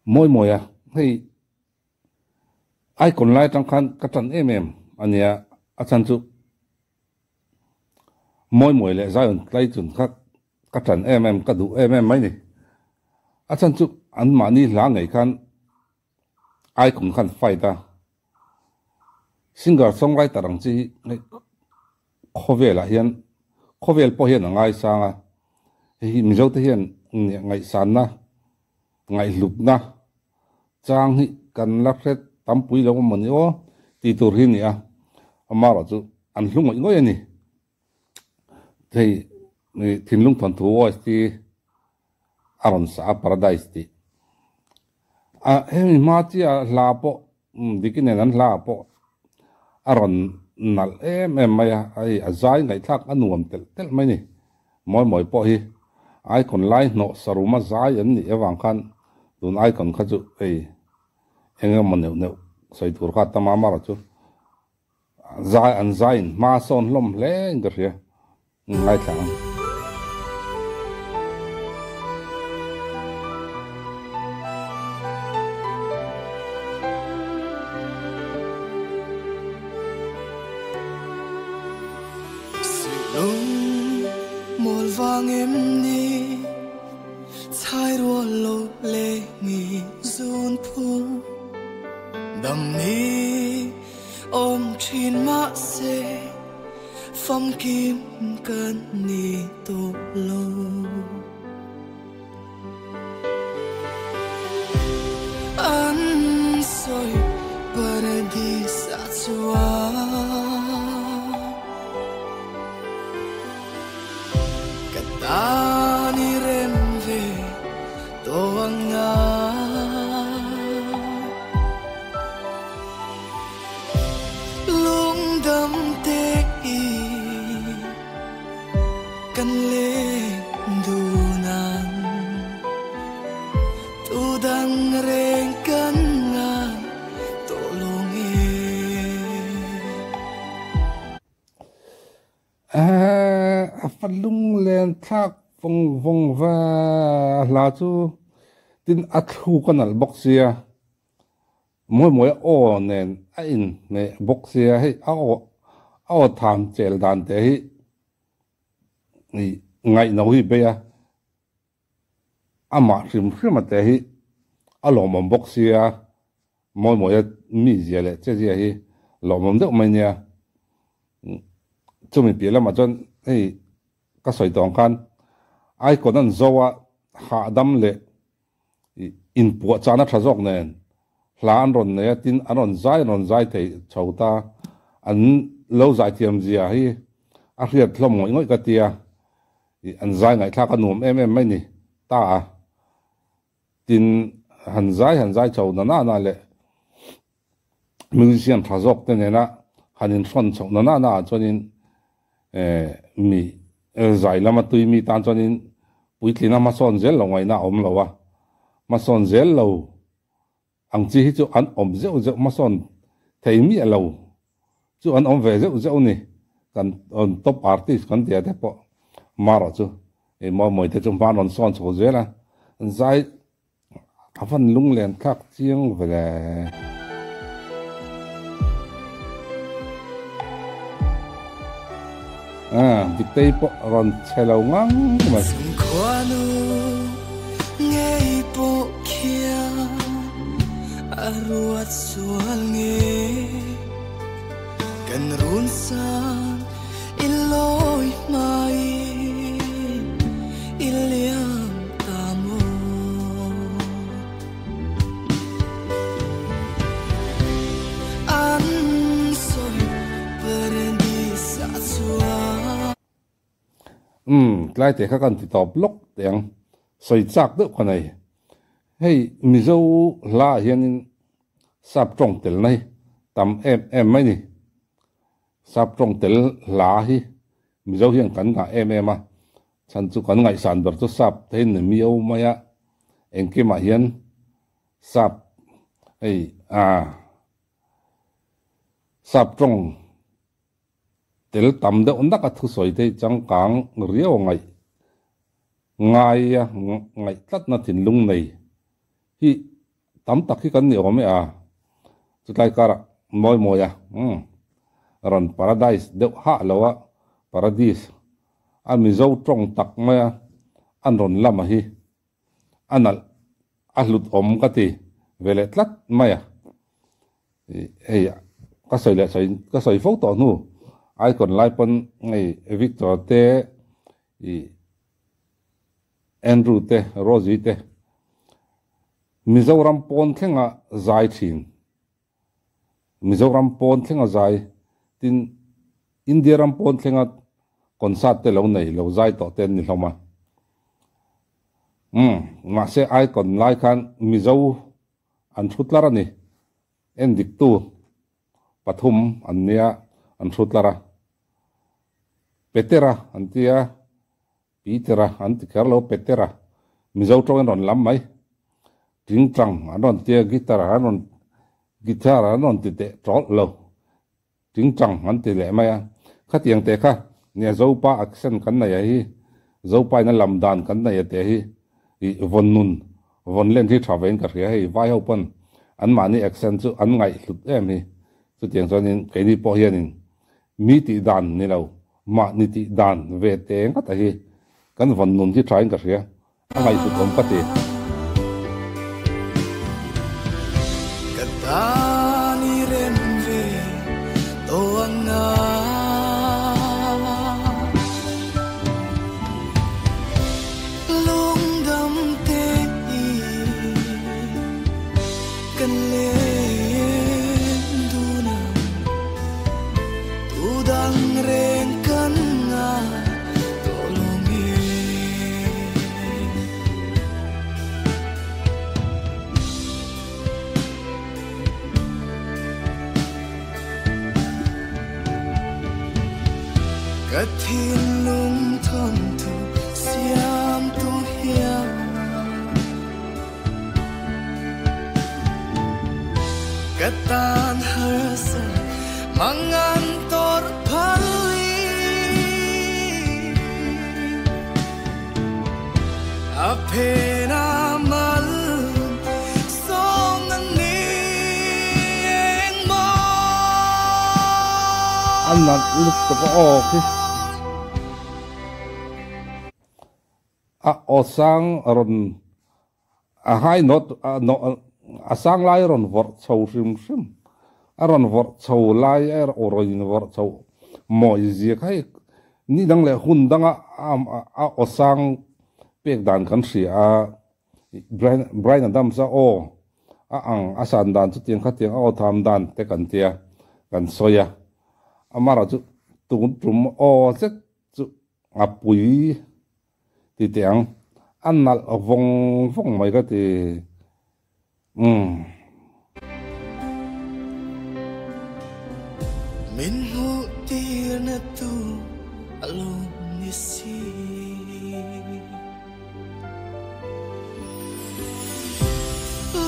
moi moi à hay ai còn lại trong khăn các trận em anh ya à chân chú moi moi lại ra lại chuẩn các trận em các đủ em mấy này à chân chú anh mà đi lá ngày khăn ai cũng khăn phải ta singer songwriter rằng chi khó về là hiện khó về bao hiện là ngay sang à thì mình dâu thể hiện ngày sáng na ngày lục na trang hi cần lắc hết tắm bụi lâu mà nhớ thì tôi hin nhỉ mà là chú ăn lung mọi người này thì thiên lung thuần thú thì aron sa paradise thì em mà chỉ là bộ đi cái này là bộ aron nal em mày ai azai ngày thắc anh nuông tel tel mấy này mỗi mỗi bộ hi ai còn lại nọ saruma zai em này vàng khăn tụi ai còn khát chú ấy em mà nếu sai tur khát tam mà chú zai an zai ma son lom lên cái gì ngay thẳng một vàng em đi thay đua lâu lệ nghỉ run phu đầm ni ôm trên má xe phong kim cơn ni tô lâu anh soi paradis atua Tani remve toanga lung đam te i kan le dunan tu dang reng kan nga tolong phần lung lên thác vòng vòng và là chú tin ắt thu con al boxia mỗi mỗi ô nên anh này boxia hay ô tham chèl đàn thế ngày nào hi bây mà phim phim mà thế lòng mồm boxia mỗi mỗi mi gì vậy chứ gì hi lòng mồm được mấy nha chúng mình biết là mà cho hey các sợi đồng khăn ai còn ăn dâu hạ đâm lệ in bộ cha nó thazok nên là anh rồi này tin anh rồi dai thì cháu ta anh lâu dài tiệm gì à hi à hiện lòng mọi người cái tia anh dai ngày khác anh nuông em mấy nè ta tin hắn dai cháu nó na lệ musician thazok thế này na hắn phân cháu nó na cho nên mi giải là mà tụi mi tan cho nên buổi tối mà son zel lâu ngày na ôm lâu à mà son zel lâu anh chỉ cho anh ôm zel mà son thấy mi lâu cho anh ôm về zel nè kan top artist kan dia thế po mà rồi chứ mà mọi thứ trong ban on son số zel là giải phần lung lên khác chiang về dịch tây po ron chelo ngang mà kwanu ngei po kia aruat sual nge kan run san iloi mai iliam tamo an soi perendi sa sual lại thì các con thì tọp lốc tiếng soi chắc được con này hey mi dâu la hiện sắp trồng tel này tầm em mấy nè sắp trồng tel lá hi mi dâu hiện cắn cả em à chẳng chú cắn ngày sản vật cho sắp thế nên mi âu mày à em kia mà hiện sắp hey sắp trồng tel tầm đó unda cả thu soi thế chẳng càng riêu ngày tắt na thìn lung này hi tam tak hi kan ni ome a chutlai kara moi a ron paradise deuh ha lowa paradise a mi zo trong tak maya an ron lama hi anal ahlut om ka ti vele tlat maya hey ka soi photo nu ai còn lai pon ngai Victor te Andrew te Rosie te Mizoram pon thenga zai thin Mizoram pon thenga zai tin India ram pon thenga concert te lo nei lo zai to ten ni hloma ma se ai còn lai khan Mizo an thutlara ni en dik tu pathum an nia an thutlara petera antia pitera anti karlo petera Mizo tong ron lam mai ting trăng anon tia guitar anon ti te trot lo ting trăng anti le mai khat yang te kha nia zo pa action kan na hi zo pa na lam dan kan na ya te hi von nun von len thi travel ka ria hi vai open an mani action chu an ngai hlut em hi chu tiang chonin kai ni po hianin mi ti dan ni lo ma ni ti dan ve te nga ta hi kan von nun thi train ka ria angai chu kom ka ti Katani renve toanga lungdam te kan len duna tudang ren kan nga tolongi Kathin lung thon thu siam tu hiam Katan harsa mangan tor phali apena mal song ni eng mo an na luk to ko ki a osang ron a hai not no asang lai ron vor chau sim aron vor chau lai oroin vor chau moi zi khai ni dang le hun dang a osang pek dan kan sia a Brian Adam sa o a ang asan dan chu tiang khatiang o tham dan te kan tia kan soya amara chu trum o set chu apui ti tiang annal vong mai ka ti Min hu tir na tu along ni si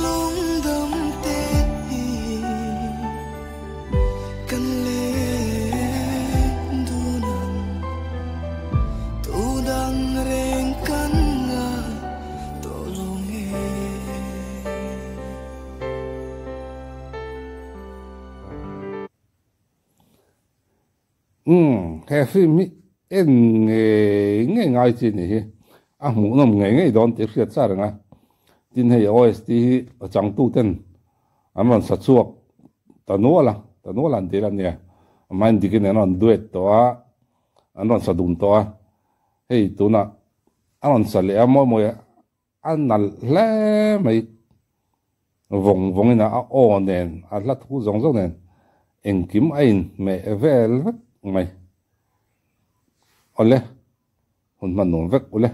Lung dam te kan le dunan tu dang reng kan nga tolong hefi mi en nge ngai chi ni a mu nom nge don ti khriat sa nga tin hei OST chang tu ten amon sa chuak tanuala an tilan nia man dikin anon duet to a anon sa dun to a hei tuna anon sa le amo mo anal le mai vong ina a o nen a lat hu zong nen engkim ain me vel mai ole hun man non vek ole